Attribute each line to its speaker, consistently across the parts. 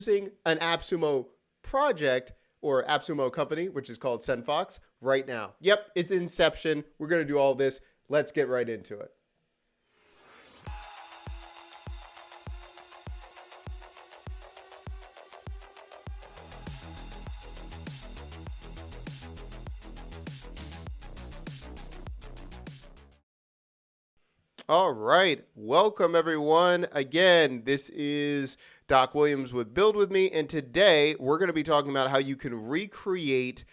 Speaker 1: using an AppSumo project or AppSumo company, which is called SendFox, right now. Yep, it's inception. We're going to do all this. Let's get right into it. All right. Welcome, everyone. Again, this is Doc Williams with Build With Me, and today we're going to be talking about how you can recreate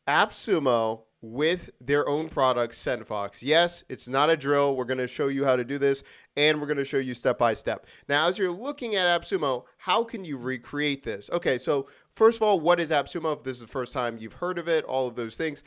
Speaker 1: AppSumo with their own product, SendFox. Yes, it's not a drill. We're going to show you how to do this, and we're going to show you step by step. Now, as you're looking at AppSumo, how can you recreate this? Okay, so first of all, what is AppSumo? If this is the first time you've heard of it, all of those things.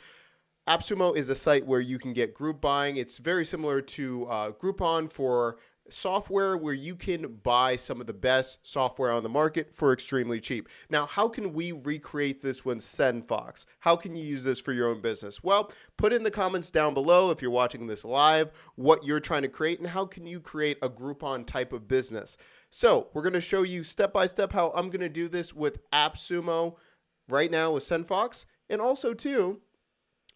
Speaker 1: AppSumo is a site where you can get group buying. It's very similar to Groupon for software, where you can buy some of the best software on the market for extremely cheap. Now, how can we recreate this with SendFox? How can you use this for your own business? Well, put in the comments down below if you're watching this live, what you're trying to create and how can you create a Groupon type of business. So we're going to show you step by step how I'm going to do this with AppSumo right now with SendFox, and also too,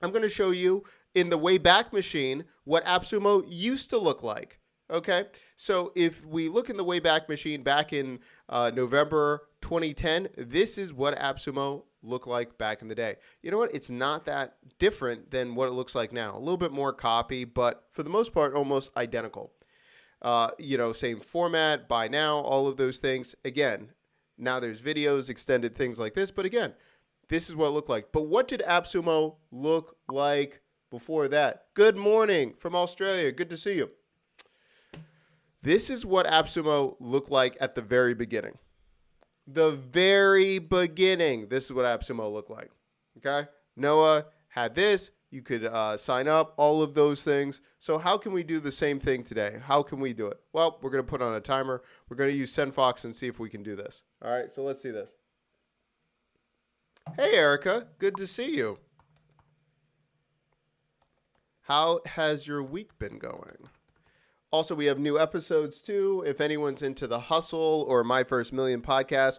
Speaker 1: I'm going to show you in the Wayback Machine what AppSumo used to look like. Okay, so if we look in the Wayback Machine back in November 2010, this is what AppSumo looked like back in the day. You know what? It's not that different than what it looks like now. A little bit more copy, but for the most part, almost identical. Same format, buy now, all of those things. Again, now there's videos, extended things like this, but again, this is what it looked like. But what did AppSumo look like before that? Good morning from Australia. Good to see you. This is what AppSumo looked like at the very beginning. The very beginning, this is what AppSumo looked like. Okay? Noah had this. You could sign up, all of those things. So how can we do the same thing today? How can we do it? Well, we're going to put on a timer. We're going to use SendFox and see if we can do this. All right, so let's see this. Hey, Erica. Good to see you. How has your week been going? Also, we have new episodes, too. If anyone's into The Hustle or My First Million podcast,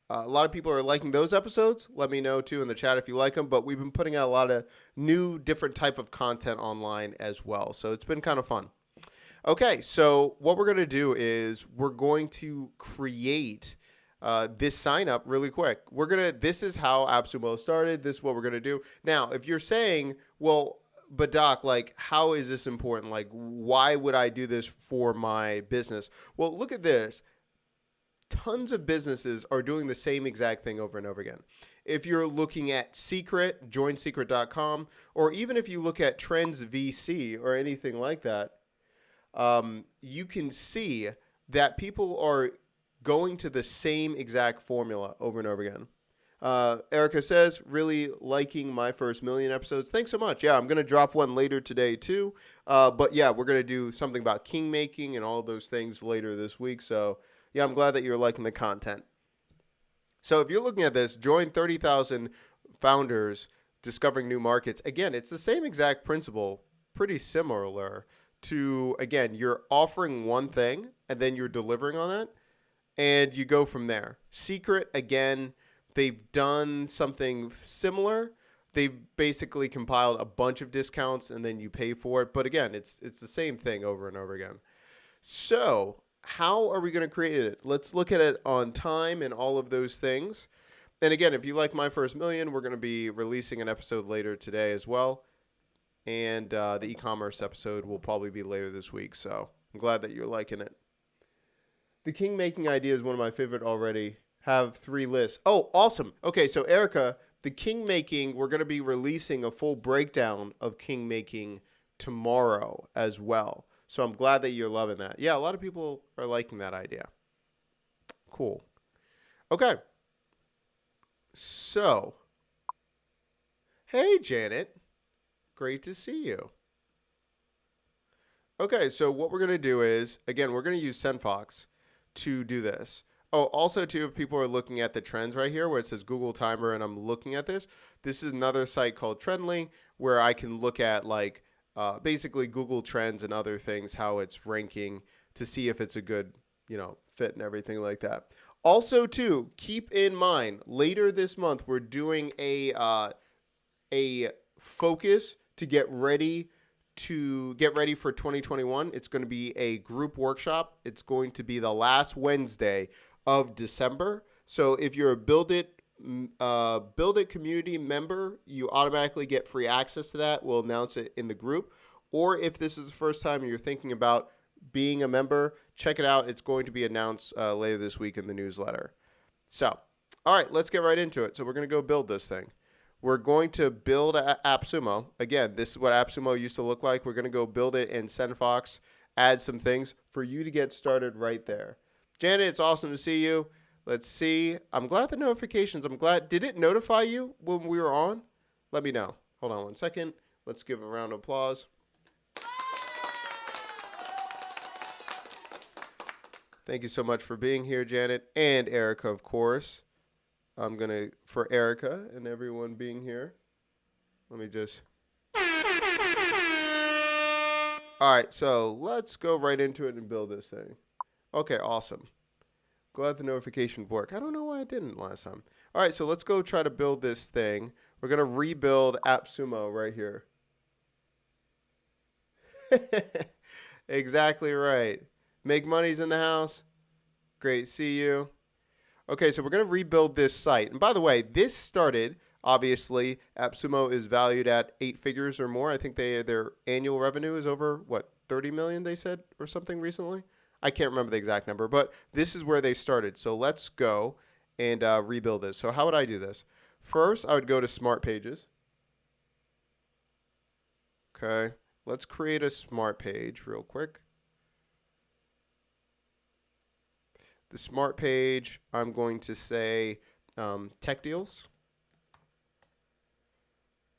Speaker 1: a lot of people are liking those episodes. Let me know, too, in the chat if you like them. But we've been putting out a lot of new, different type of content online as well. So it's been kind of fun. Okay, so what we're going to do is we're going to create this sign up really quick. This is how AppSumo started. This is what we're going to do. Now, if you're saying, well, but Doc, like, how is this important? Like, why would I do this for my business? Well, look at this. Tons of businesses are doing the same exact thing over and over again. If you're looking at Secret, joinsecret.com, or even if you look at Trends VC or anything like that, you can see that people are going to the same exact formula over and over again. Erica says, really liking My First Million episodes. Thanks so much. Yeah, I'm going to drop one later today too. But yeah, we're going to do something about king making and all those things later this week. So yeah, I'm glad that you're liking the content. So if you're looking at this, join 30,000 founders discovering new markets. Again, it's the same exact principle, pretty similar to, again, you're offering one thing and then you're delivering on it. And you go from there. Secret, again, they've done something similar. They've basically compiled a bunch of discounts and then you pay for it. But again, it's the same thing over and over again. So how are we going to create it? Let's look at it on time and all of those things. And again, if you like My First Million, we're going to be releasing an episode later today as well. And the e-commerce episode will probably be later this week. So I'm glad that you're liking it. The king making idea is one of my favorite already. Have 3 lists. Oh, awesome. Okay, so Erica, the king making, we're going to be releasing a full breakdown of king making tomorrow as well. So I'm glad that you're loving that. Yeah, a lot of people are liking that idea. Cool. Okay. So, hey, Janet. Great to see you. Okay, so what we're going to do is, again, we're going to use SendFox to do this. Oh, also too, if people are looking at the trends right here where it says Google Timer and I'm looking at this is another site called Trendly where I can look at like basically Google Trends and other things, how it's ranking to see if it's a good, fit and everything like that. Also, too, keep in mind later this month we're doing a focus to get ready for 2021. It's going to be a group workshop. It's going to be the last Wednesday of December. So if you're a Build It community member, you automatically get free access to that. We'll announce it in the group. Or if this is the first time you're thinking about being a member, check it out. It's going to be announced later this week in the newsletter. So, all right, let's get right into it. So we're going to go build this thing. We're going to build AppSumo. Again, this is what AppSumo used to look like. We're going to go build it in SendFox, add some things for you to get started right there. Janet, it's awesome to see you. Let's see. I'm glad the notifications. Did it notify you when we were on? Let me know. Hold on one second. Let's give a round of applause. Thank you so much for being here, Janet, and Erica, of course. I'm going to, for Erica and everyone being here, let me just. All right, so let's go right into it and build this thing. Okay, awesome. Glad the notification worked. I don't know why it didn't last time. All right, so let's go try to build this thing. We're going to rebuild AppSumo right here. Exactly right. Make Money's in the house. Great, see you. Okay, so we're going to rebuild this site. And by the way, this started, obviously, AppSumo is valued at 8 figures or more. I think their annual revenue is over, 30 million they said or something recently? I can't remember the exact number, but this is where they started. So let's go and rebuild this. So how would I do this? First, I would go to Smart Pages. Okay, let's create a Smart Page real quick. The Smart Page, I'm going to say tech deals.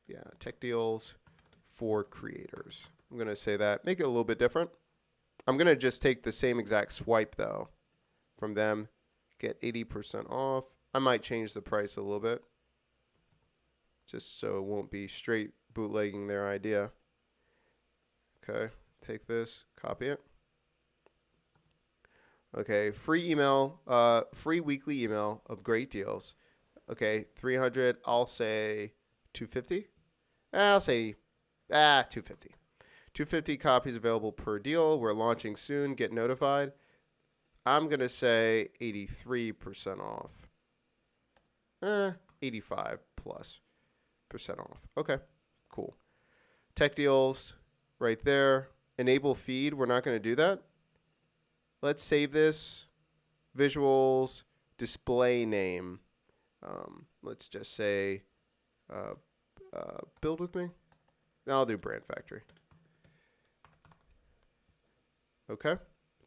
Speaker 1: Yeah, tech deals for creators. I'm going to say that. Make it a little bit different. I'm going to just take the same exact swipe, though, from them. Get 80% off. I might change the price a little bit, just so it won't be straight bootlegging their idea. Okay, take this, copy it. Okay, free email, free weekly email of great deals. Okay, 300, I'll say 250. I'll say 250. 250 copies available per deal. We're launching soon. Get notified. I'm going to say 83% off. 85 plus % off. Okay, cool. Tech deals right there. Enable feed. We're not going to do that. Let's save this. Visuals, display name. Let's just say build with me. Now I'll do brand factory. Okay.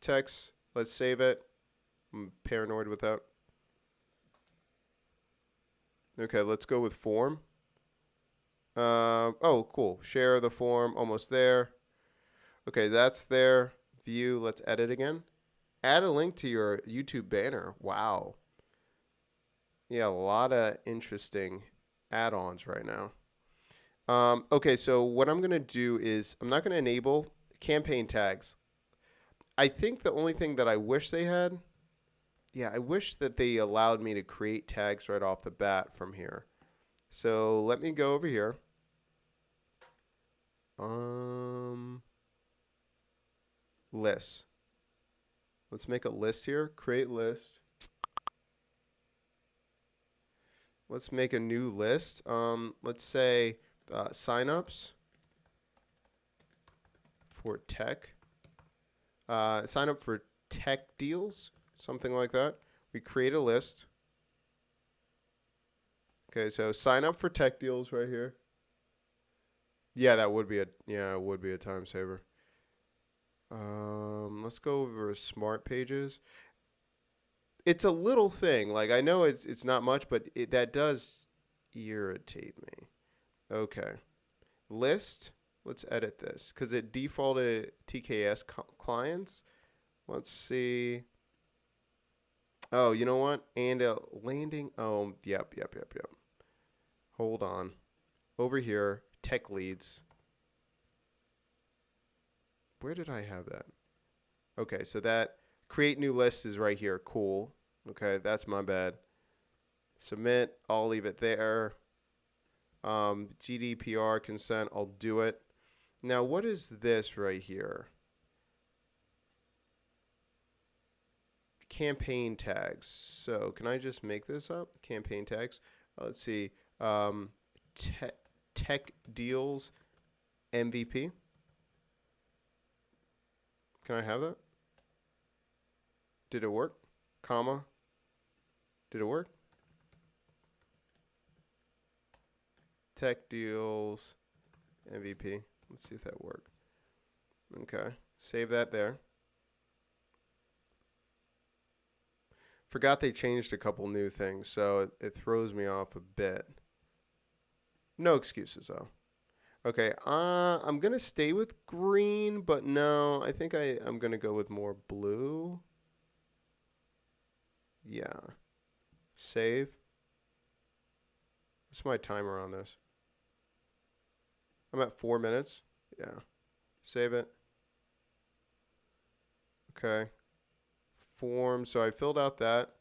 Speaker 1: Text. Let's save it. I'm paranoid with that. Okay, let's go with form. Oh, cool. Share the form. Almost there. Okay, that's there. View. Let's edit again. Add a link to your YouTube banner. Wow. Yeah, a lot of interesting add-ons right now. Okay, so what I'm going to do is I'm not going to enable campaign tags. I think the only thing that I wish they had, I wish that they allowed me to create tags right off the bat from here. So let me go over here. Lists. Let's make a list here. Create list. Let's make a new list. Let's say signups for tech. Sign up for tech deals, something like that. We create a list. Okay, so sign up for tech deals right here. Yeah, that would be a time saver. Let's go over Smart Pages. It's a little thing. Like, I know it's not much, but that does irritate me. Okay. List. Let's edit this because it defaulted TKS clients. Let's see. Oh, you know what? And a landing. Oh, yep. Hold on. Over here, tech leads. Where did I have that? Okay, so that create new list is right here. Cool. Okay, that's my bad. Submit, I'll leave it there. GDPR consent, I'll do it. Now, what is this right here? Campaign tags. So can I just make this up? Campaign tags. Let's see. Tech deals MVP. Can I have that? Did it work? Comma. Did it work? Tech deals MVP. Let's see if that worked. Okay. Save that there. Forgot they changed a couple new things, so it throws me off a bit. No excuses, though. Okay, I'm going to stay with green, but no, I think I'm going to go with more blue. Yeah. Save. What's my timer on this? I'm at 4 minutes. Yeah. Save it. Okay. Form. So I filled out that.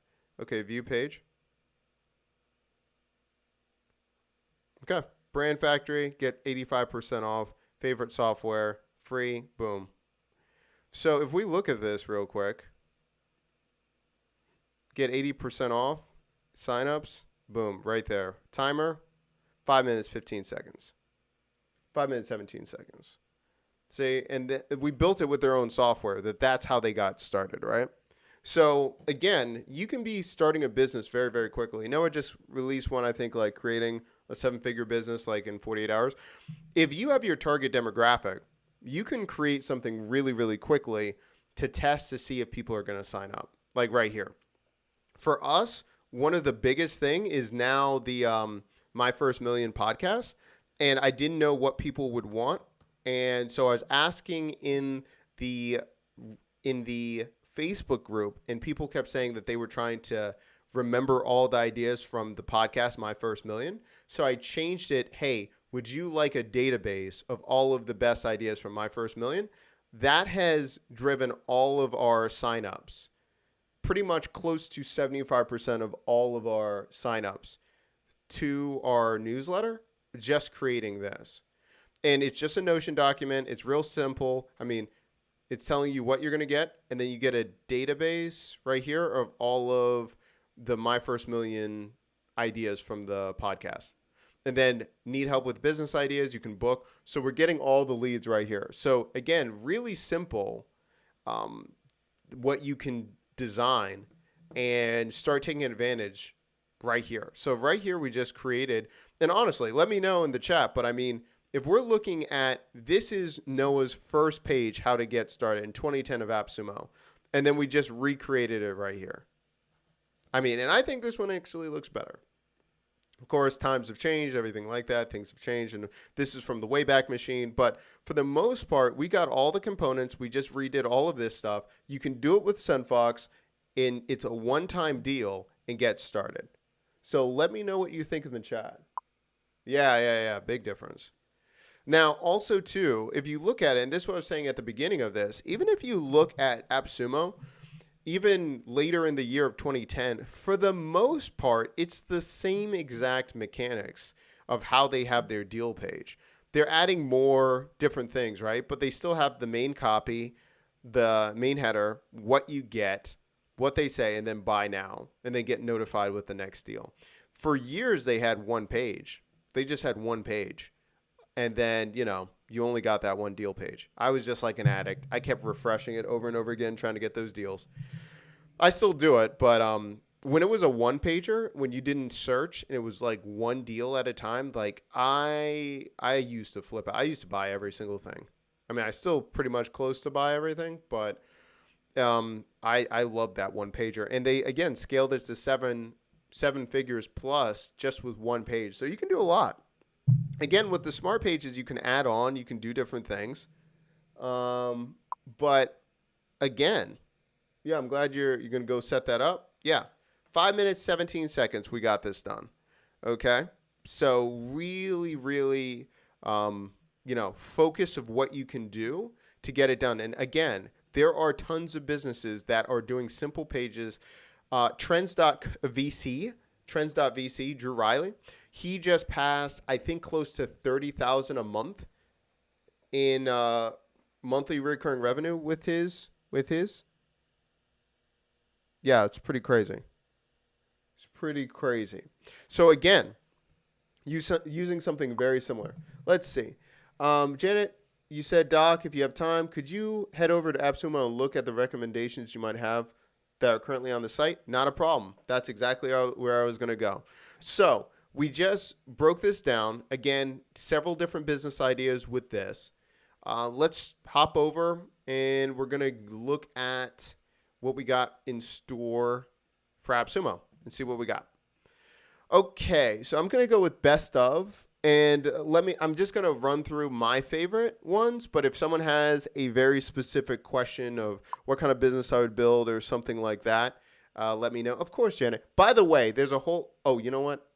Speaker 1: Okay, view page. Okay. Brand Factory, get 85% off. Favorite software, free, boom. So if we look at this real quick, get 80% off, signups, boom, right there. Timer, 5 minutes, 15 seconds. 5 minutes, 17 seconds. See, and we built it with their own software. That's how they got started, right? So again, you can be starting a business very, very quickly. Noah just released one, I think, like creating a 7-figure business like in 48 hours. If you have your target demographic, you can create something really, really quickly to test to see if people are going to sign up. Like right here. For us, one of the biggest thing is now the My First Million podcast. And I didn't know what people would want. And so I was asking in the Facebook group, and people kept saying that they were trying to remember all the ideas from the podcast, My First Million. So I changed it. Hey, would you like a database of all of the best ideas from My First Million? That has driven all of our signups, pretty much close to 75% of all of our signups to our newsletter, just creating this. And it's just a Notion document. It's real simple. I mean, it's telling you what you're going to get, and then you get a database right here of all of the My First Million ideas from the podcast. And then need help with business ideas, you can book. So we're getting all the leads right here. So again, really simple what you can design and start taking advantage right here. So right here we just created, and honestly, let me know in the chat, but I mean, if we're looking at, this is Noah's first page, how to get started in 2010 of AppSumo. And then we just recreated it right here. I mean, and I think this one actually looks better. Of course, times have changed, everything like that. Things have changed. And this is from the Wayback Machine. But for the most part, we got all the components. We just redid all of this stuff. You can do it with SendFox. It's a one-time deal and get started. So let me know what you think in the chat. Yeah. Big difference. Now, also, too, if you look at it, and this is what I was saying at the beginning of this, even if you look at AppSumo, even later in the year of 2010, for the most part, it's the same exact mechanics of how they have their deal page. They're adding more different things, right? But they still have the main copy, the main header, what you get, what they say, and then buy now, and then get notified with the next deal. For years, they had one page. They just had one page. And then, you know, you only got that one deal page. I was just like an addict. I kept refreshing it over and over again, trying to get those deals. I still do it, but when it was a one pager, when you didn't search and it was like one deal at a time, like I used to flip it. I used to buy every single thing. I mean, I still pretty much close to buy everything, but I love that one pager. And they, again, scaled it to seven figures plus just with one page. So you can do a lot. Again, with the smart pages, you can add on, you can do different things. But again, yeah, I'm glad you're going to go set that up. Yeah. 5 minutes, 17 seconds. We got this done. Okay. So really, really, focus of what you can do to get it done. And again, there are tons of businesses that are doing simple pages Trends.vc, Drew Riley. He just passed, I think, close to 30,000 a month in monthly recurring revenue with his. Yeah, it's pretty crazy. It's pretty crazy. So again, using something very similar. Let's see. Janet, you said, Doc, if you have time, could you head over to AppSumo and look at the recommendations you might have that are currently on the site? Not a problem. That's exactly where I was going to go. So we just broke this down. Again, several different business ideas with this. Let's hop over and we're going to look at what we got in store for AppSumo and see what we got. Okay, so I'm going to go with best of. And I'm just going to run through my favorite ones, but if someone has a very specific question of what kind of business I would build or something like that, let me know. Of course, Janet. By the way, there's a whole, you know what?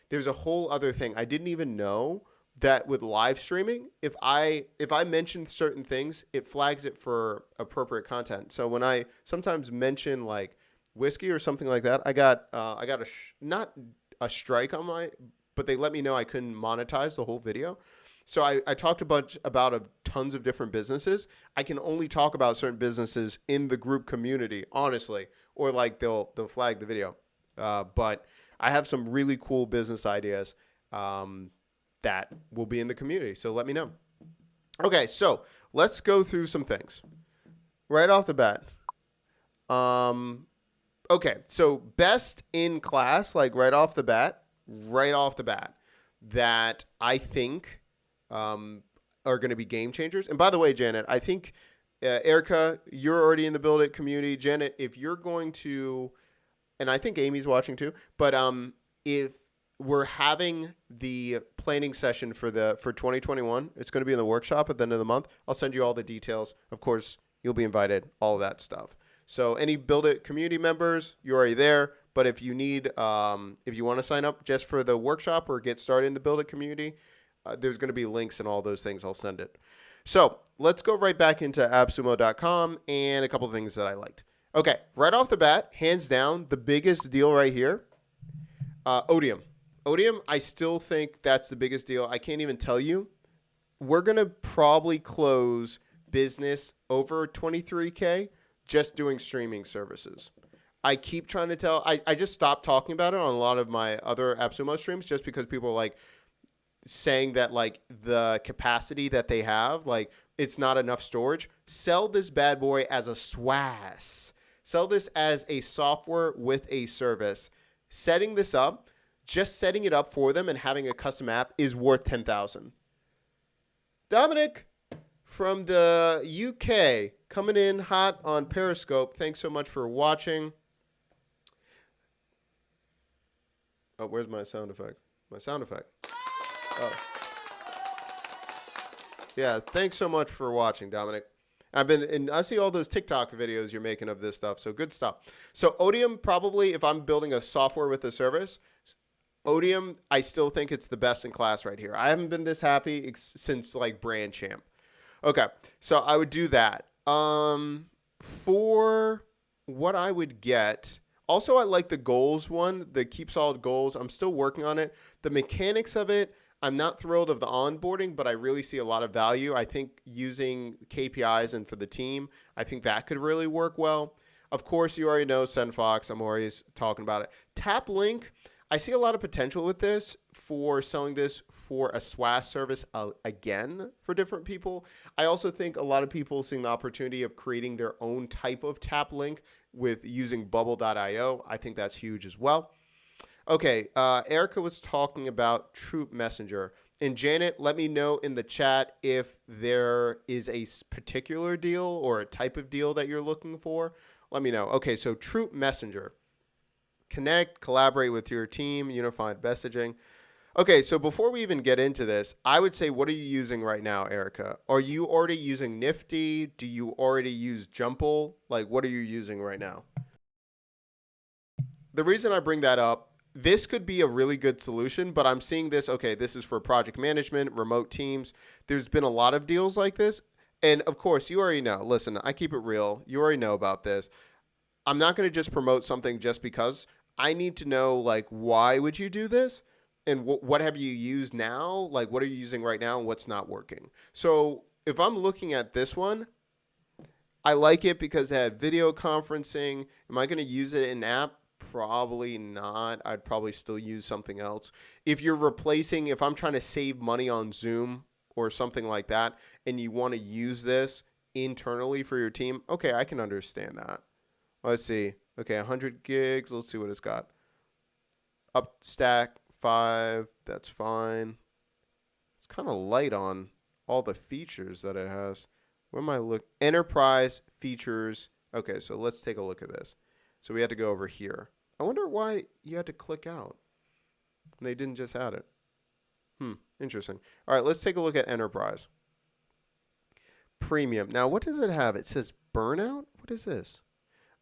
Speaker 1: There's a whole other thing. I didn't even know that with live streaming, if I mention certain things, it flags it for appropriate content. So when I sometimes mention like whiskey or something like that, I got not a strike on my, but they let me know I couldn't monetize the whole video. So I talked about tons of different businesses. I can only talk about certain businesses in the group community, honestly, or like they'll flag the video. But I have some really cool business ideas that will be in the community. So let me know. Okay, so let's go through some things right off the bat. Okay, so best in class, like right off the bat, that I think are going to be game changers. And by the way, Janet, I think, Erica, you're already in the Build It community. Janet, if you're going to, and I think Amy's watching too, but if we're having the planning session for 2021, it's going to be in the workshop at the end of the month. I'll send you all the details. Of course, you'll be invited, all of that stuff. So any Build It community members, you're already there. But if you need, if you want to sign up just for the workshop or get started in the Build It community, there's going to be links and all those things. I'll send it. So let's go right back into appsumo.com and a couple of things that I liked. Okay, right off the bat, hands down, the biggest deal right here, Odium. Odium, I still think that's the biggest deal. I can't even tell you. We're going to probably close business over 23K just doing streaming services. I keep trying to tell, I just stopped talking about it on a lot of my other AppSumo streams just because people are like saying that like the capacity that they have, like it's not enough storage. Sell this bad boy as a SWAS. Sell this as a software with a service. Setting this up, just setting it up for them and having a custom app is worth 10,000. Dominic from the UK coming in hot on Periscope. Thanks so much for watching. Oh, where's my sound effect? My sound effect. Oh. Yeah, thanks so much for watching, Dominic. I see all those TikTok videos you're making of this stuff, so good stuff. So Odium, probably, if I'm building a software with a service, Odium, I still think it's the best in class right here. I haven't been this happy since like Brand Champ. Okay, so I would do that. For what I would get, also I like the goals one, the keep solid goals. I'm still working on it. The mechanics of it, I'm not thrilled of the onboarding, but I really see a lot of value. I think using KPIs and for the team, I think that could really work well. Of course, you already know SendFox. I'm always talking about it. Tap Link, I see a lot of potential with this for selling this for a SWAS service again for different people. I also think a lot of people seeing the opportunity of creating their own type of Tap Link with using bubble.io. I think that's huge as well. Okay, Erica was talking about Troop Messenger. And Janet, let me know in the chat if there is a particular deal or a type of deal that you're looking for. Let me know. Okay, so Troop Messenger. Connect, collaborate with your team, unified messaging. Okay, so before we even get into this, I would say, what are you using right now, Erica? Are you already using Nifty? Do you already use Jumple? Like, what are you using right now? The reason I bring that up, this could be a really good solution, but I'm seeing this, okay, this is for project management, remote teams. There's been a lot of deals like this. And of course, you already know, listen, I keep it real. You already know about this. I'm not going to just promote something just because. I need to know, like, why would you do this? And what have you used now? Like, what are you using right now and what's not working? So if I'm looking at this one, I like it because it had video conferencing. Am I going to use it in app? Probably not. I'd probably still use something else. If I'm trying to save money on Zoom or something like that, and you want to use this internally for your team, okay, I can understand that. Let's see. Okay, 100 gigs. Let's see what it's got. Up stack 5. That's fine. It's kind of light on all the features that it has. Where am I look? Enterprise features. Okay, so let's take a look at this. So we had to go over here. I wonder why you had to click out. They didn't just add it. Interesting. All right, let's take a look at enterprise. Premium. Now, what does it have? It says burnout? What is this?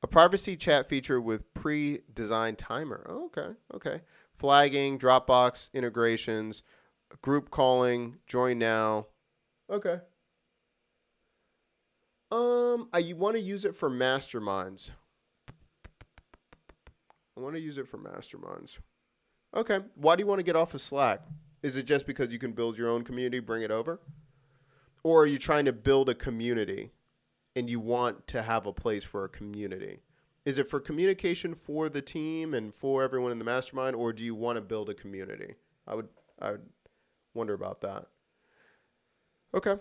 Speaker 1: A privacy chat feature with pre-designed timer. Oh, okay. Flagging, Dropbox integrations, group calling, join now. Okay. You want to use it for masterminds. Okay. Why do you want to get off of Slack? Is it just because you can build your own community, bring it over? Or are you trying to build a community and you want to have a place for a community? Is it for communication for the team and for everyone in the mastermind, or do you want to build a community? I would wonder about that. Okay.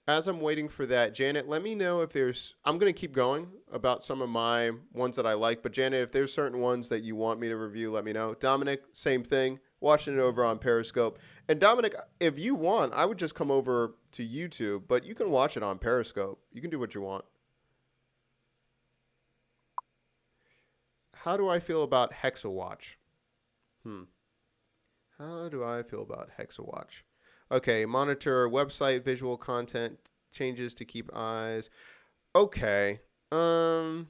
Speaker 1: As I'm waiting for that, Janet, let me know if I'm going to keep going about some of my ones that I like, but Janet, if there's certain ones that you want me to review, let me know. Dominic, same thing, watching it over on Periscope. And Dominic, if you want, I would just come over to YouTube, but you can watch it on Periscope. You can do what you want. How do I feel about HexaWatch? How do I feel about HexaWatch? Okay, monitor website visual content changes to keep eyes. Okay. Well,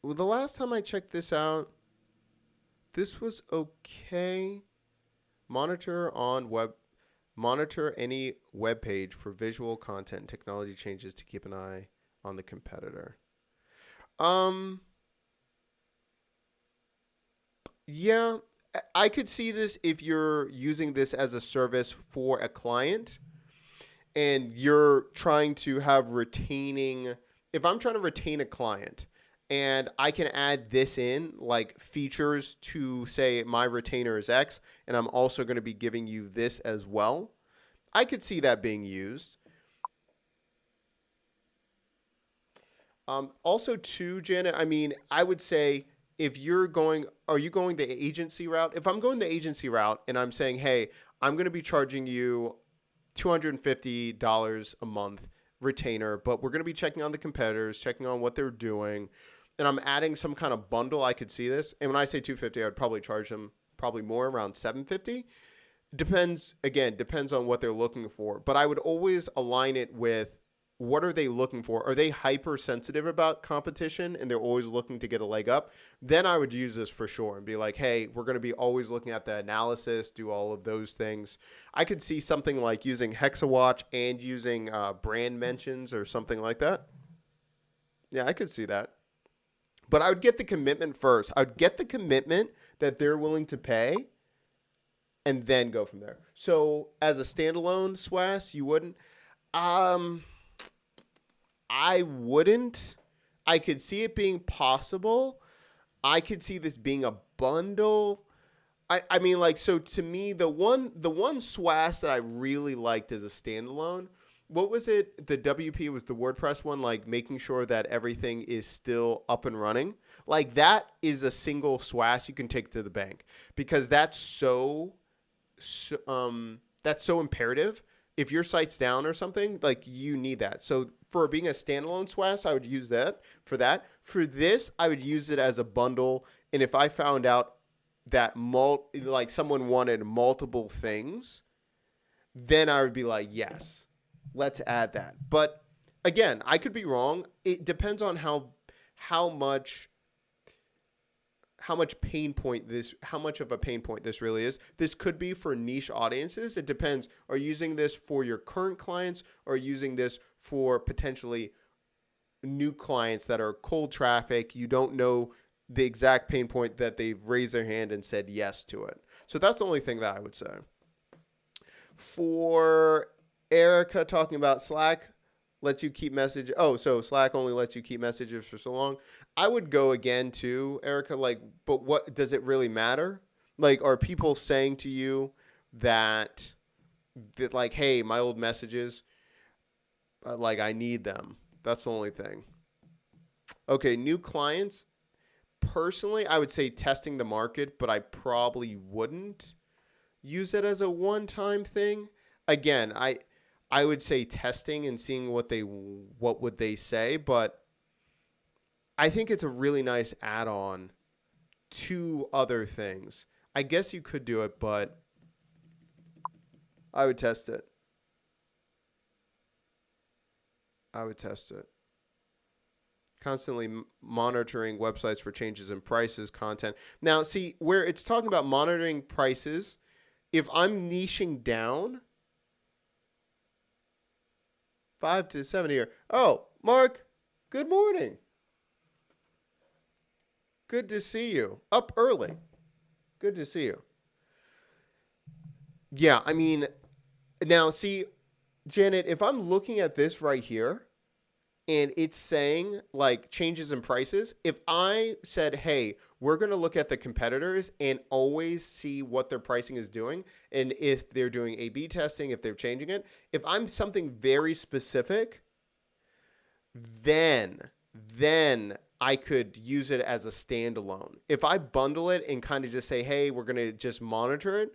Speaker 1: the last time I checked this out, this was okay. Monitor any web page for visual content technology changes to keep an eye on the competitor. Yeah. I could see this if you're using this as a service for a client and you're trying to have if I'm trying to retain a client and I can add this in, like features to say my retainer is X and I'm also going to be giving you this as well, I could see that being used. Also too, Janet, I mean, I would say, are you going the agency route? If I'm going the agency route and I'm saying, hey, I'm going to be charging you $250 a month retainer, but we're going to be checking on the competitors, checking on what they're doing, and I'm adding some kind of bundle, I could see this. And when I say $250, I would probably charge them probably more, around $750. Depends on what they're looking for. But I would always align it with, what are they looking for? Are they hypersensitive about competition and they're always looking to get a leg up? Then I would use this for sure and be like, hey, we're going to be always looking at the analysis, do all of those things. I could see something like using HexaWatch and using brand mentions or something like that. Yeah, I could see that. But I would get the commitment first. I would get the commitment that they're willing to pay and then go from there. So as a standalone SWAS, you wouldn't? I wouldn't. I could see it being possible. I could see this being a bundle. I mean, like, so to me, the one SWAS that I really liked as a standalone, what was it? The WP was the WordPress one, like making sure that everything is still up and running. Like, that is a single SWAS you can take to the bank, because that's so imperative. If your site's down or something, like, you need that. So for being a standalone SWAS, I would use that for that. For this, I would use it as a bundle. And if I found out that someone wanted multiple things, then I would be like, yes, let's add that. But again, I could be wrong. It depends on how much how much of a pain point this really is. This could be for niche audiences. It depends. Are you using this for your current clients, or are you using this for potentially new clients that are cold traffic. You don't know the exact pain point that they've raised their hand and said yes to it. So that's the only thing that I would say. For Erica talking about Slack lets you keep messages. Oh, so Slack only lets you keep messages for so long. I would go again too, Erica, like, but what does it really matter? Like, are people saying to you that like, hey, my old messages, like I need them. That's the only thing. Okay, new clients. Personally, I would say testing the market, but I probably wouldn't use it as a one-time thing. Again, I would say testing and seeing what would they say, but I think it's a really nice add-on to other things. I guess you could do it, but I would test it. I would test it. Constantly monitoring websites for changes in prices, content. Now, see, where it's talking about monitoring prices, if I'm niching down, 5 to 7 here. Oh, Mark, good morning. Good to see you. Up early. Good to see you. Yeah, I mean, now see, Janet, if I'm looking at this right here and it's saying like changes in prices, if I said, hey, we're going to look at the competitors and always see what their pricing is doing, and if they're doing A/B testing, if they're changing it, if I'm something very specific, then I could use it as a standalone. If I bundle it and kind of just say, hey, we're going to just monitor it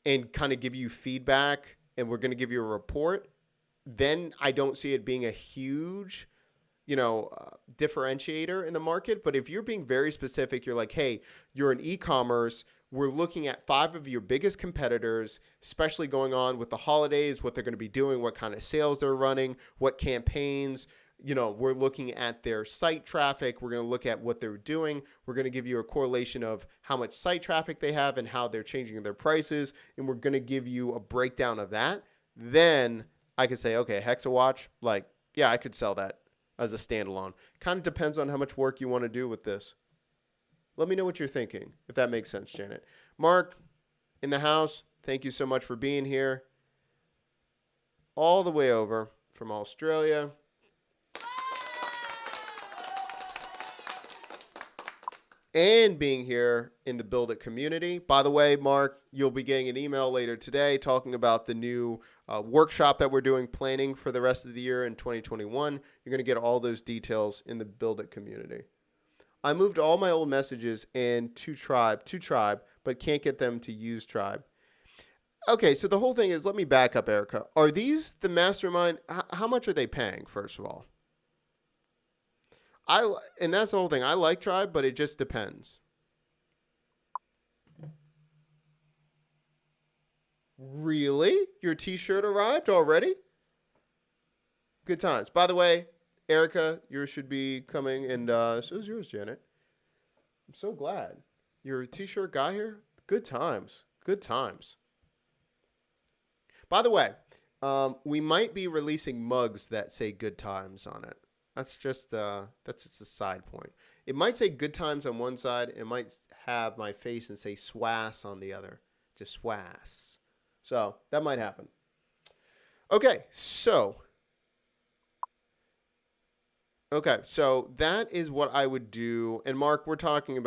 Speaker 1: and kind of give you feedback and we're going to give you a report, then I don't see it being a huge, differentiator in the market. But if you're being very specific, you're like, hey, you're an e-commerce. We're looking at 5 of your biggest competitors, especially going on with the holidays, what they're going to be doing, what kind of sales they're running, what campaigns. We're looking at their site traffic. We're going to look at what they're doing. We're going to give you a correlation of how much site traffic they have and how they're changing their prices. And we're going to give you a breakdown of that. Then I could say, okay, HexaWatch, like, yeah, I could sell that as a standalone. Kind of depends on how much work you want to do with this. Let me know what you're thinking, if that makes sense, Janet. Mark, in the house, thank you so much for being here. All the way over from Australia. And being here in the Build It community. By the way, Mark, you'll be getting an email later today talking about the new workshop that we're doing, planning for the rest of the year in 2021. You're going to get all those details in the Build It community. I moved all my old messages to Tribe, but can't get them to use Tribe. Okay, so the whole thing is, let me back up, Erica. Are these the mastermind? How much are they paying, first of all? And that's the whole thing. I like Tribe, but it just depends. Really? Your t-shirt arrived already? Good times. By the way, Erica, yours should be coming, and so is yours, Janet. I'm so glad. Your t-shirt got here? Good times. Good times. By the way, we might be releasing mugs that say good times on it. That's just a side point. It might say good times on one side. It might have my face and say SWAS on the other. Just SWAS. So that might happen. Okay, so that is what I would do. And Mark, we're doing an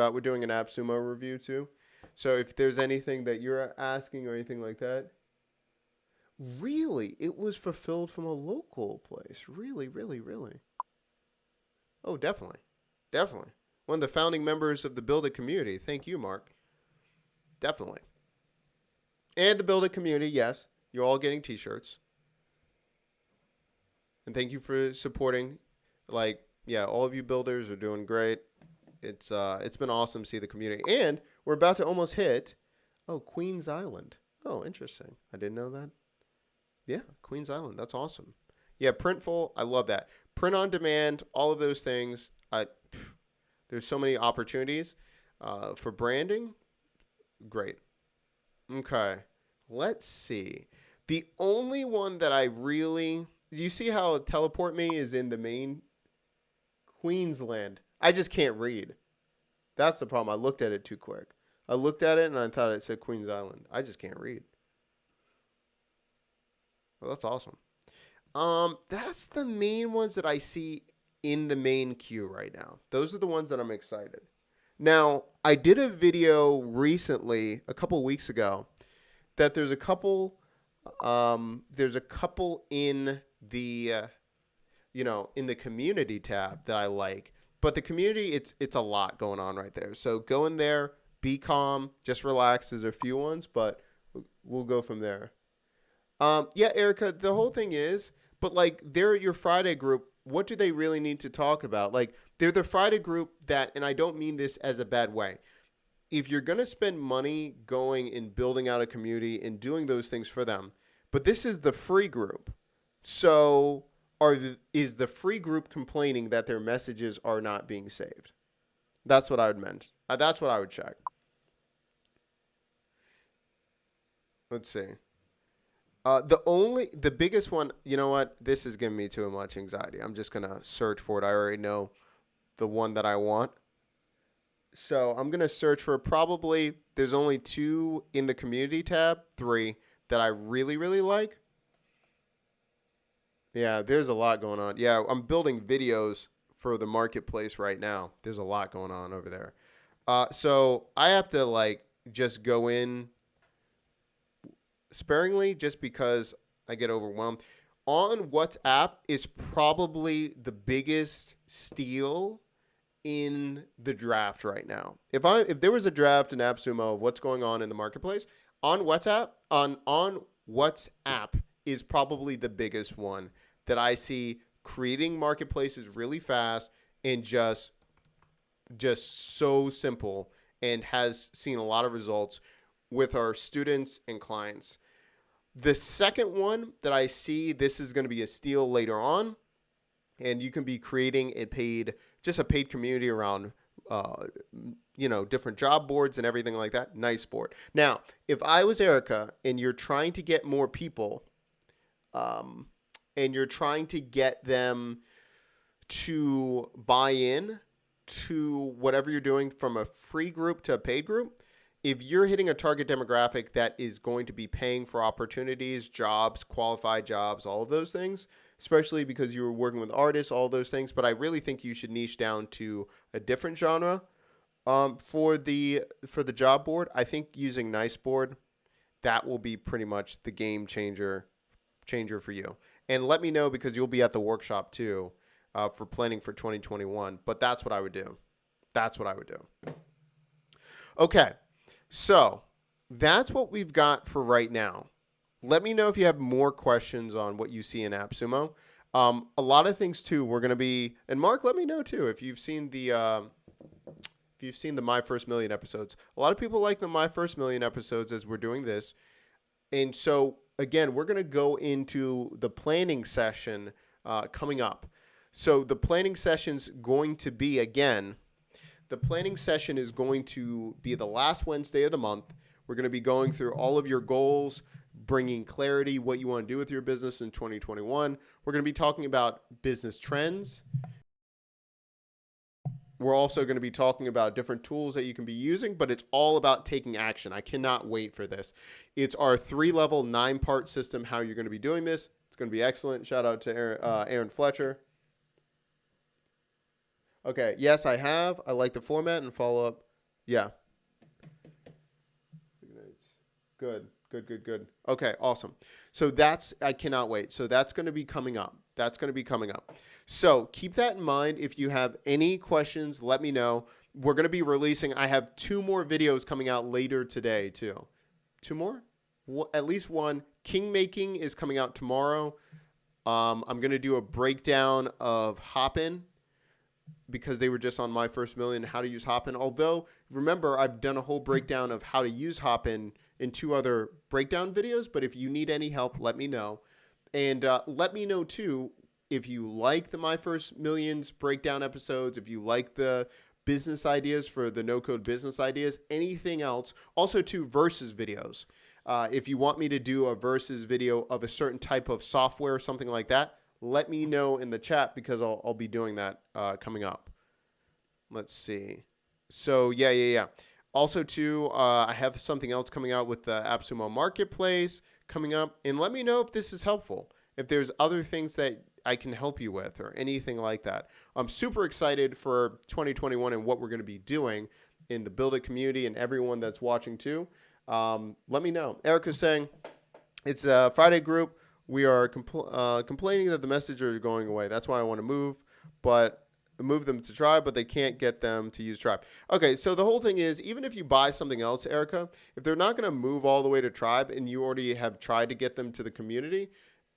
Speaker 1: AppSumo review too. So if there's anything that you're asking or anything like that. Really? It was fulfilled from a local place. Really, really, really. Oh, definitely. Definitely. One of the founding members of the Build It community. Thank you, Mark. Definitely. And the Build It community, yes. You're all getting t-shirts. And thank you for supporting. All of you builders are doing great. It's been awesome to see the community. And we're about to almost hit, Queens Island. Oh, interesting. I didn't know that. Yeah, Queens Island. That's awesome. Yeah, Printful. I love that. Print on demand, all of those things. There's so many opportunities for branding. Great. Okay. Let's see. The only one that I really you see how teleport me is in the main Queensland? I just can't read. That's the problem. I looked at it too quick. I looked at it and I thought it said Queens Island. I just can't read. Well, that's awesome. That's the main ones that I see in the main queue right now. Those are the ones that I'm excited. Now, I did a video recently, a couple weeks ago, that there's a couple in the in the community tab that I like. But the community, it's a lot going on right there. So go in there, be calm, just relax. There's a few ones, but we'll go from there. Yeah, Erica, the whole thing is, but like they're your Friday group. What do they really need to talk about? Like they're the Friday group that, and I don't mean this as a bad way. If you're going to spend money going and building out a community and doing those things for them, but this is the free group. So is the free group complaining that their messages are not being saved? That's what I would meant. That's what I would check. Let's see. The biggest one, you know what? This is giving me too much anxiety. I'm just going to search for it. I already know the one that I want. So I'm going to search for probably, there's only 2 in the community tab, 3 that I really, really like. Yeah, there's a lot going on. Yeah, I'm building videos for the marketplace right now. There's a lot going on over there. So I have to like just go in sparingly just because I get overwhelmed. On WhatsApp is probably the biggest steal in the draft right now. If there was a draft in AppSumo of what's going on in the marketplace, on WhatsApp is probably the biggest one that I see creating marketplaces really fast and just so simple, and has seen a lot of results with our students and clients. The second one that I see, this is going to be a steal later on, and you can be creating a paid community around, different job boards and everything like that. Nice board. Now, if I was Erica and you're trying to get more people, and you're trying to get them to buy in to whatever you're doing from a free group to a paid group, if you're hitting a target demographic that is going to be paying for opportunities, jobs, qualified jobs, all of those things, especially because you were working with artists, all those things, but I really think you should niche down to a different genre for the job board. I think using Nice Board, that will be pretty much the game changer for you. And let me know, because you'll be at the workshop too for planning for 2021. But that's what I would do. Okay. So that's what we've got for right now. Let me know if you have more questions on what you see in AppSumo. A lot of things too. We're going to be, and Mark, let me know too if you've seen the My First Million episodes. A lot of people like the My First Million episodes as we're doing this, and so again, we're going to go into the planning session coming up. So the planning session's going to be the planning session is going to be the last Wednesday of the month. We're going to be going through all of your goals, bringing clarity, what you want to do with your business in 2021. We're going to be talking about business trends. We're also going to be talking about different tools that you can be using, but it's all about taking action. I cannot wait for this. It's our 3-level, 9-part system, how you're going to be doing this. It's going to be excellent. Shout out to Aaron Fletcher. Okay, yes, I have. I like the format and follow up. Yeah. Good. Okay, awesome. So I cannot wait. So that's going to be coming up. So keep that in mind. If you have any questions, let me know. We're going to be releasing, I have 2 more videos coming out later today too. 2 more? At least 1. King making is coming out tomorrow. I'm going to do a breakdown of Hopin, because they were just on My First Million, how to use Hopin. Although, remember, I've done a whole breakdown of how to use Hopin in 2 other breakdown videos. But if you need any help, let me know. And let me know, too, if you like the My First Millions breakdown episodes, if you like the business ideas for the no-code business ideas, anything else. Also, too, versus videos. If you want me to do a versus video of a certain type of software or something like that, let me know in the chat because I'll be doing that coming up. Let's see. So yeah. Also too, I have something else coming out with the AppSumo Marketplace coming up, and let me know if this is helpful. If there's other things that I can help you with or anything like that. I'm super excited for 2021 and what we're going to be doing in the Build It community and everyone that's watching too. Let me know. Erica's saying it's a Friday group. We are complaining that the messages are going away. That's why I want to move them to Tribe, but they can't get them to use Tribe. Okay, so the whole thing is, even if you buy something else, Erica, if they're not going to move all the way to Tribe and you already have tried to get them to the community,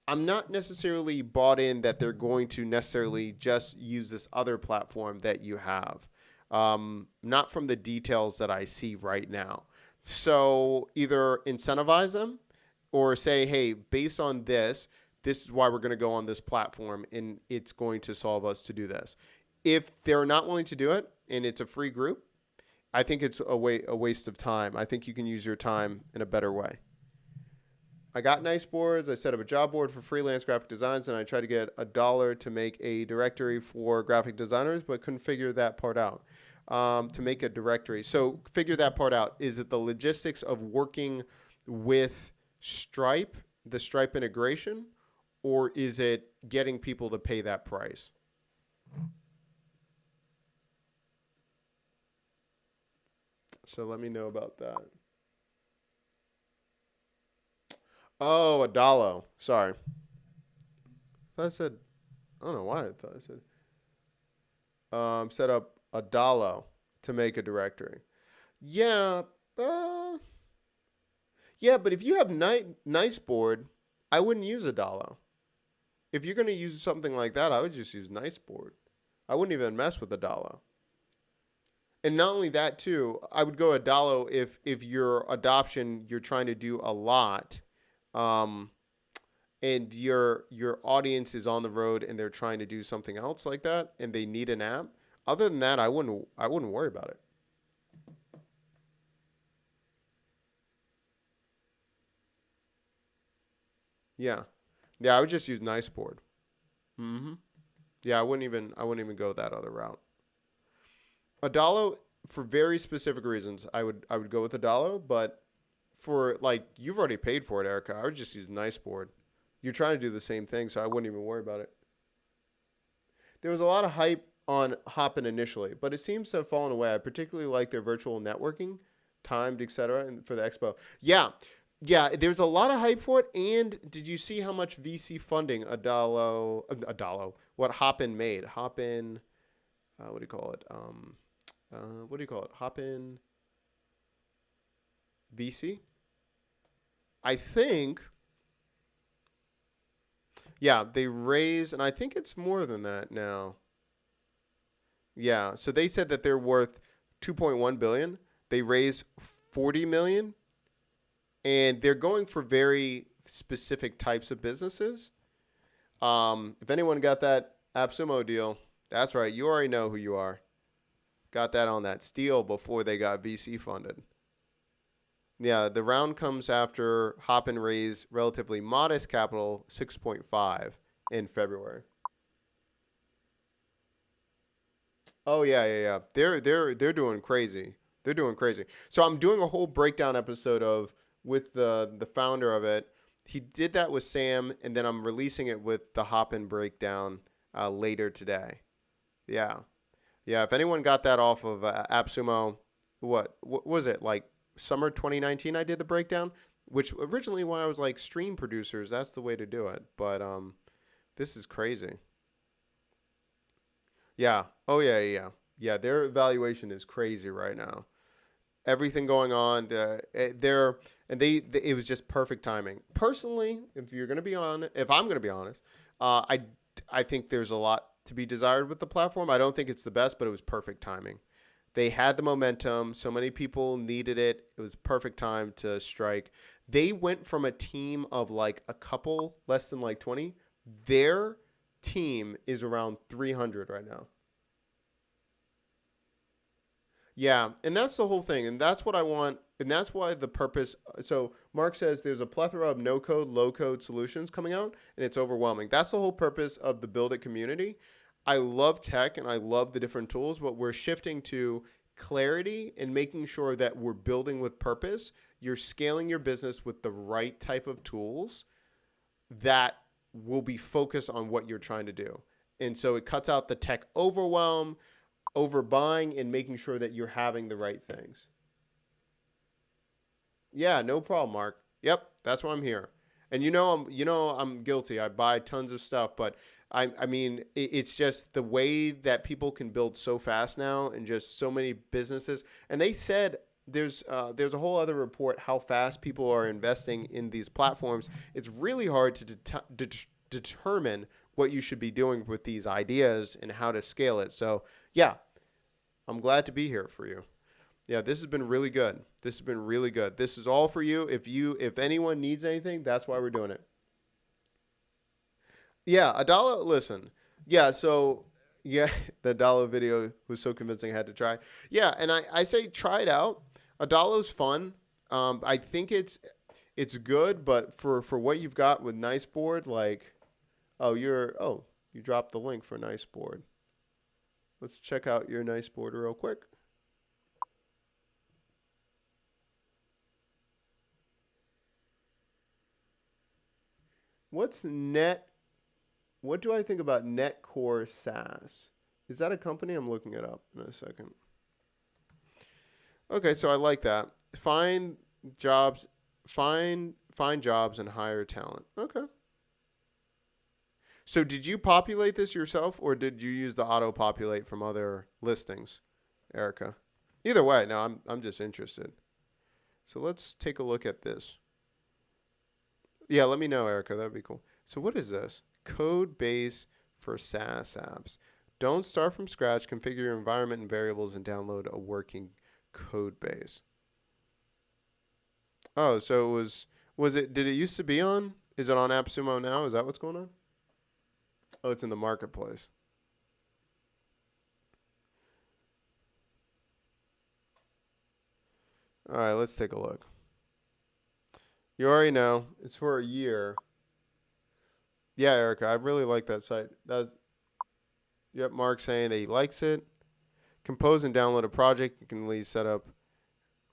Speaker 1: I'm not necessarily bought in that they're going to necessarily just use this other platform that you have. Not from the details that I see right now. So either incentivize them or say, hey, based on this is why we're going to go on this platform and it's going to solve us to do this. If they're not willing to do it and it's a free group, I think it's a waste of time. I think you can use your time in a better way. I got nice boards. I set up a job board for freelance graphic designs, and I tried to get $1 to make a directory for graphic designers, but couldn't figure that part out. To make a directory. So figure that part out. Is it the logistics of working with Stripe, the Stripe integration, or is it getting people to pay that price? So let me know about that. Oh, $1. Sorry. I said, I don't know why I thought I said, set up $1 to make a directory. Yeah. Yeah, but if you have nice board, I wouldn't use $1. If you're going to use something like that, I would just use nice board. I wouldn't even mess with $1. And not only that too, I would go $1 if your adoption, you're trying to do a lot, and your audience is on the road and they're trying to do something else like that and they need an app. Other than that, I wouldn't worry about it. Yeah, I would just use Niceboard. Yeah, I wouldn't even go that other route. $1 for very specific reasons. I would go with $1, but for like you've already paid for it, Erica. I would just use Niceboard. You're trying to do the same thing, so I wouldn't even worry about it. There was a lot of hype on Hopin initially, but it seems to have fallen away. I particularly like their virtual networking, timed, etc., for the expo. Yeah, there's a lot of hype for it. And did you see how much VC funding what Hopin made? Hopin, what do you call it? Hopin VC? I think. Yeah, they raised, and I think it's more than that now. Yeah, so they said that they're worth $2.1 billion. They raised $40 million, and they're going for very specific types of businesses. If anyone got that AppSumo deal, that's right. You already know who you are. Got that on that steal before they got VC funded. Yeah, the round comes after Hopin raised relatively modest capital, 6.5 in February. Oh yeah. They're doing crazy. They're doing crazy. So I'm doing a whole breakdown episode with the founder of it. He did that with Sam, and then I'm releasing it with the Hopin breakdown later today. Yeah. If anyone got that off of AppSumo, what was it, like summer 2019? I did the breakdown, which originally when I was like stream producers, that's the way to do it. But this is crazy. Yeah. Oh yeah. Their evaluation is crazy right now. Everything going on. It was just perfect timing. Personally, if I'm going to be honest, I think there's a lot to be desired with the platform. I don't think it's the best, but it was perfect timing. They had the momentum. So many people needed it. It was perfect time to strike. They went from a team of like a couple, less than like 20. Their team is around 300 right now. Yeah, and that's the whole thing, and that's what I want, and that's why the purpose. So Mark says there's a plethora of no code, low code solutions coming out, and it's overwhelming. That's the whole purpose of the Build It community. I love tech and I love the different tools, but we're shifting to clarity and making sure that we're building with purpose. You're scaling your business with the right type of tools that will be focused on what you're trying to do. And so it cuts out the tech overwhelm, overbuying, and making sure that you're having the right things. Yeah, no problem, Mark. Yep, that's why I'm here. And I'm guilty. I buy tons of stuff, but I mean, it's just the way that people can build so fast now, and just so many businesses. And they said there's a whole other report how fast people are investing in these platforms. It's really hard to determine what you should be doing with these ideas and how to scale it. So yeah, I'm glad to be here for you. Yeah, this has been really good. This has been really good. This is all for you. If anyone needs anything, that's why we're doing it. Yeah, Adala, listen. Yeah, so yeah, the Adala video was so convincing I had to try. Yeah, and I say try it out. Adalo's fun. I think it's good, but for what you've got with Niceboard, like you dropped the link for Niceboard. Let's check out your Niceboard real quick. What's net? What do I think about Netcore SaaS? Is that a company? I'm looking it up in a second. Okay, so I like that. Find jobs, find jobs and hire talent. Okay. So did you populate this yourself, or did you use the auto populate from other listings, Erica? Either way, no, I'm just interested. So let's take a look at this. Yeah, let me know, Erica. That'd be cool. So what is this? Code base for SaaS apps. Don't start from scratch. Configure your environment and variables and download a working code base. Oh, so did it used to be on? Is it on AppSumo now? Is that what's going on? Oh, it's in the marketplace. All right, let's take a look. You already know. It's for a year. Yeah, Erica, I really like that site. Yep, Mark saying that he likes it. Compose and download a project. You can at least set up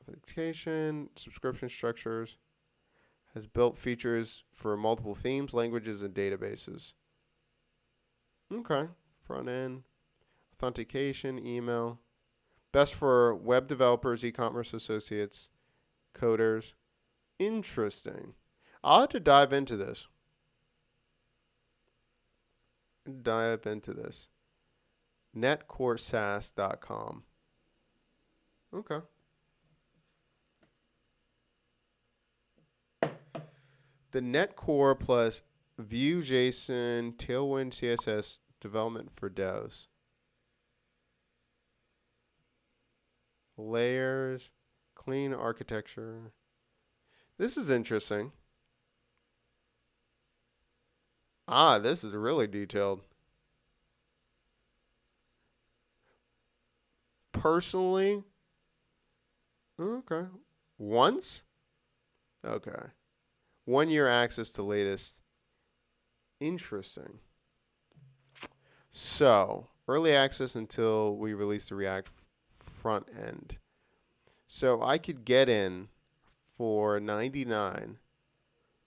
Speaker 1: authentication, subscription structures. Has built features for multiple themes, languages, and databases. Okay. Front end, authentication, email. Best for web developers, e-commerce associates, coders. Interesting. I'll have to dive into this. Netcoresas.com. Okay. The Netcore plus Vue.json, Tailwind CSS development for devs. Layers, clean architecture. This is interesting. Ah, this is really detailed. Personally, okay. Once? Okay. 1 year access to latest. Interesting. So, early access until we release the React front end. So, I could get in for 99.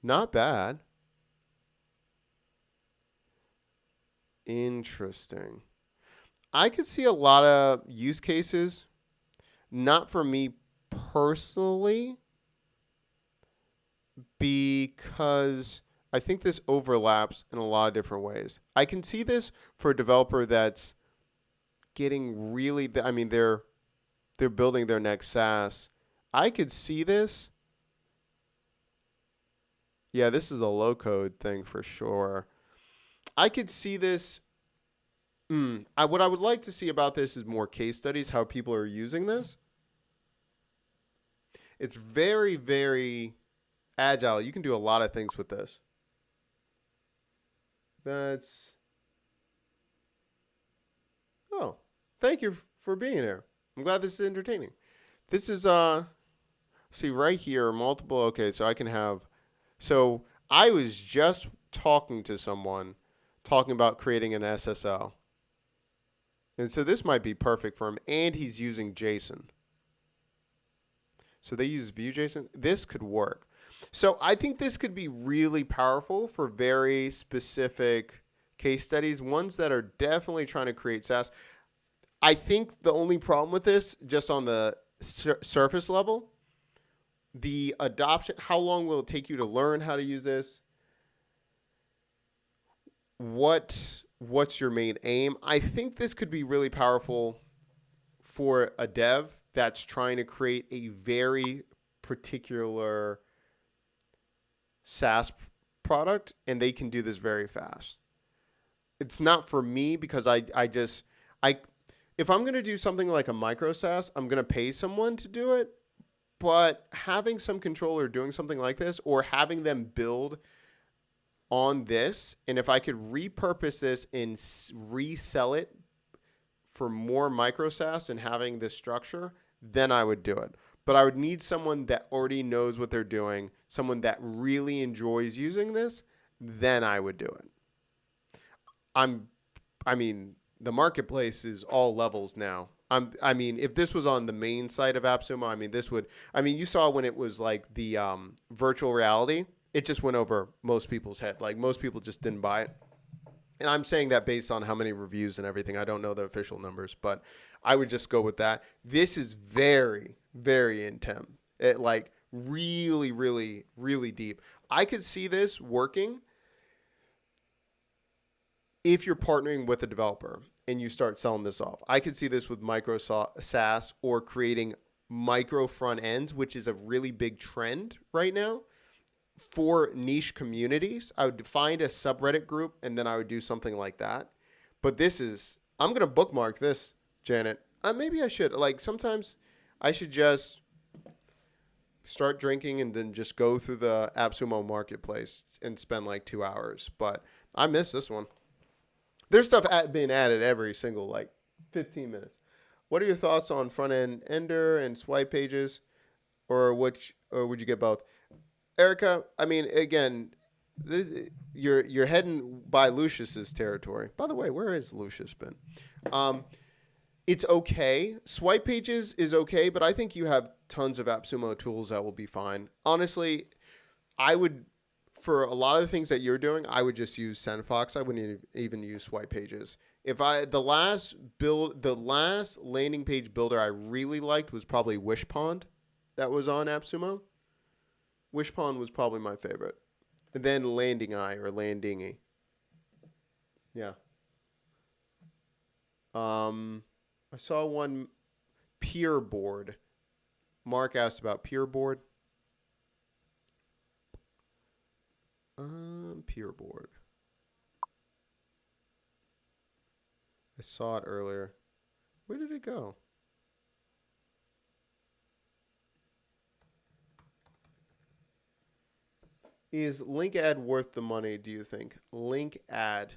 Speaker 1: Not bad. Interesting. I could see a lot of use cases, not for me personally, because I think this overlaps in a lot of different ways. I can see this for a developer that's getting really, I mean, they're building their next SaaS. I could see this. Yeah, this is a low code thing for sure. I could see this. What I would like to see about this is more case studies, how people are using this. It's very, very agile. You can do a lot of things with this. Oh, thank you for being here. I'm glad this is entertaining. This is see right here, multiple. Okay, so I can have. So I was just talking to someone, talking about creating an SSL, and so this might be perfect for him. And he's using JSON. So they use Vue.json. This could work. So I think this could be really powerful for very specific case studies, ones that are definitely trying to create SaaS. I think the only problem with this, just on the surface level, the adoption, how long will it take you to learn how to use this? What's your main aim? I think this could be really powerful for a dev that's trying to create a very particular SaaS product, and they can do this very fast. It's not for me because I if I'm going to do something like a micro SaaS, I'm going to pay someone to do it. But having some controller doing something like this, or having them build on this, and if I could repurpose this and resell it for more micro SaaS and having this structure, then I would do it. But I would need someone that already knows what they're doing, someone that really enjoys using this, then I would do it. I mean, the marketplace is all levels now. I mean, if this was on the main site of AppSumo, I mean, this would, I mean, you saw when it was like the virtual reality, it just went over most people's head. Like most people just didn't buy it. And I'm saying that based on how many reviews and everything. I don't know the official numbers, but I would just go with that. This is very, very intense. It like really, really, really deep. I could see this working if you're partnering with a developer and you start selling this off. I could see this with micro SaaS or creating micro front ends, which is a really big trend right now for niche communities. I would find a subreddit group and then I would do something like that. But this is, I'm going to bookmark this, Janet. Maybe I should. Like sometimes I should just start drinking and then just go through the AppSumo marketplace and spend like 2 hours. But I miss this one. There's stuff being added every single like 15 minutes. What are your thoughts on front end ender and swipe pages, or would you get both? Erica, I mean, again, you're heading by Lucius's territory. By the way, where has Lucius been? It's okay. Swipe pages is okay, but I think you have tons of AppSumo tools that will be fine. Honestly, I would, for a lot of the things that you're doing, I would just use SendFox. I wouldn't even use swipe pages. The last landing page builder I really liked was probably Wishpond, that was on AppSumo. Wishpond was probably my favorite. And then Landing Eye or Landingy. Yeah. I saw one Peer Board. Mark asked about Peer Board. Peer Board. I saw it earlier. Where did it go? Is link ad worth the money, do you think? Link ad.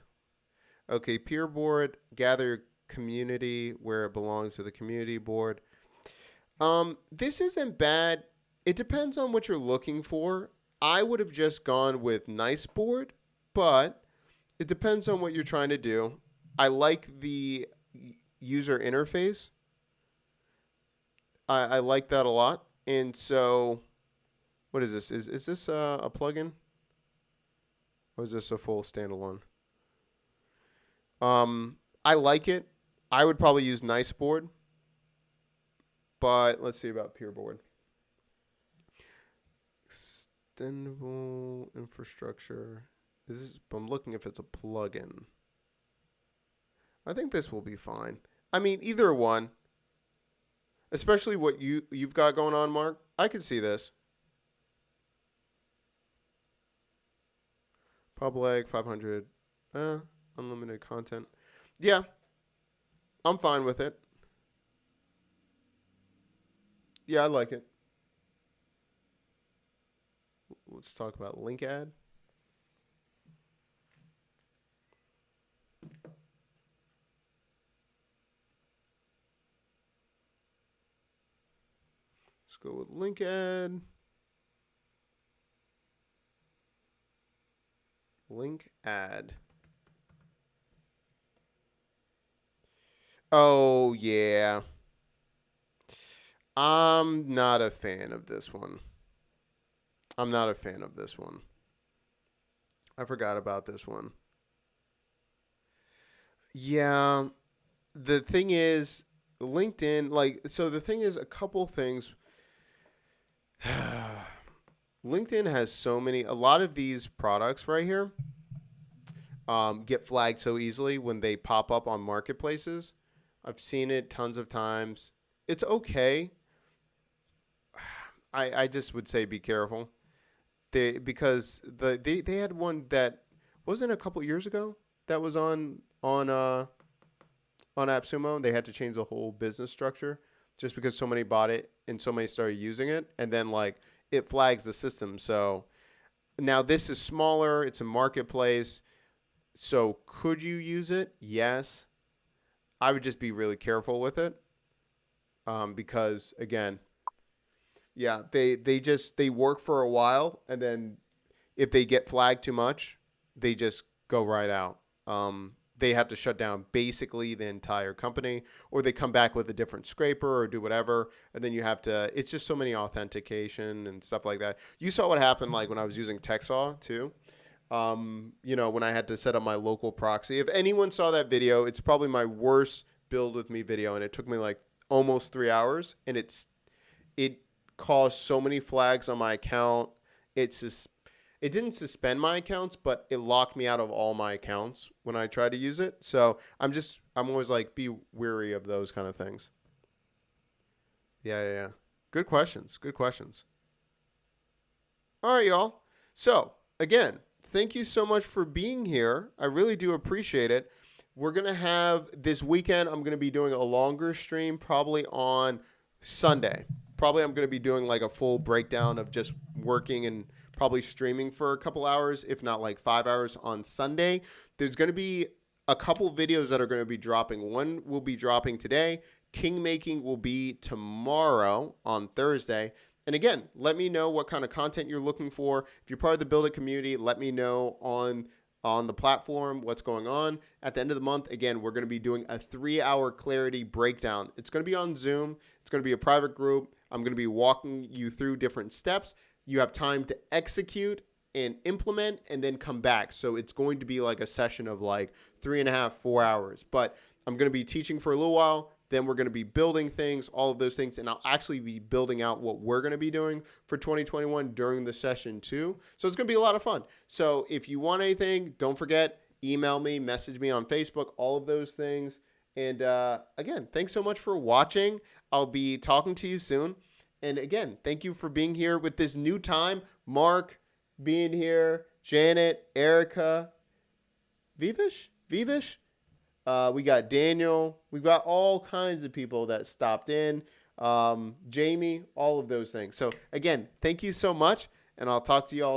Speaker 1: Okay, Peer Board, gather community where it belongs to the community board. This isn't bad. It depends on what you're looking for. I would have just gone with Nice Board, but it depends on what you're trying to do. I like the user interface. I like that a lot. And so, what is this? Is this a plugin? Or is this a full standalone? I like it. I would probably use Nice Board. But let's see about Peer Board. Extendable infrastructure. I'm looking if it's a plugin. I think this will be fine. I mean, either one. Especially what you've got going on, Mark. I could see this. Public 500. Unlimited content. Yeah. I'm fine with it. Yeah, I like it. Let's talk about link ad. go with link ad. Link ad. Oh, yeah. I'm not a fan of this one. I'm not a fan of this one. I forgot about this one. Yeah. The thing is, LinkedIn, like, so the thing is, a couple things. LinkedIn has a lot of these products right here get flagged so easily when they pop up on marketplaces. I've seen it tons of times. It's okay. I just would say be careful. Because they had one that wasn't a couple years ago that was on AppSumo. They had to change the whole business structure just because so many bought it and so many started using it, and then like it flags the system. So now this is smaller. It's a marketplace. So could you use it? Yes. I would just be really careful with it because again, yeah, they work for a while, and then if they get flagged too much, they just go right out. They have to shut down basically the entire company, or they come back with a different scraper or do whatever, and then you have to. It's just so many authentication and stuff like that. You saw what happened like when I was using Texaw too. When I had to set up my local proxy. If anyone saw that video, it's probably my worst build with me video, and it took me like almost 3 hours, and it caused so many flags on my account. It didn't suspend my accounts, but it locked me out of all my accounts when I tried to use it. So I'm always like, be wary of those kind of things. Yeah. Good questions. All right, y'all. So again, thank you so much for being here. I really do appreciate it. We're going to have this weekend, I'm going to be doing a longer stream probably on Sunday. Probably I'm going to be doing like a full breakdown of just working and probably streaming for a couple hours, if not like 5 hours on Sunday. There's going to be a couple videos that are going to be dropping. One will be dropping today. King making will be tomorrow on Thursday. And again, let me know what kind of content you're looking for. If you're part of the Build It community, let me know on the platform what's going on. At the end of the month, again, we're going to be doing a 3-hour clarity breakdown. It's going to be on Zoom. It's going to be a private group. I'm going to be walking you through different steps. You have time to execute and implement and then come back. So it's going to be like a session of like 3.5, 4 hours. But I'm going to be teaching for a little while. Then we're going to be building things, all of those things. And I'll actually be building out what we're going to be doing for 2021 during the session too. So it's going to be a lot of fun. So if you want anything, don't forget, email me, message me on Facebook, all of those things. And again, thanks so much for watching. I'll be talking to you soon. And again, thank you for being here with this new time. Mark being here, Janet, Erica, Vivish. We got Daniel. We've got all kinds of people that stopped in. Jamie, all of those things. So again, thank you so much, and I'll talk to you all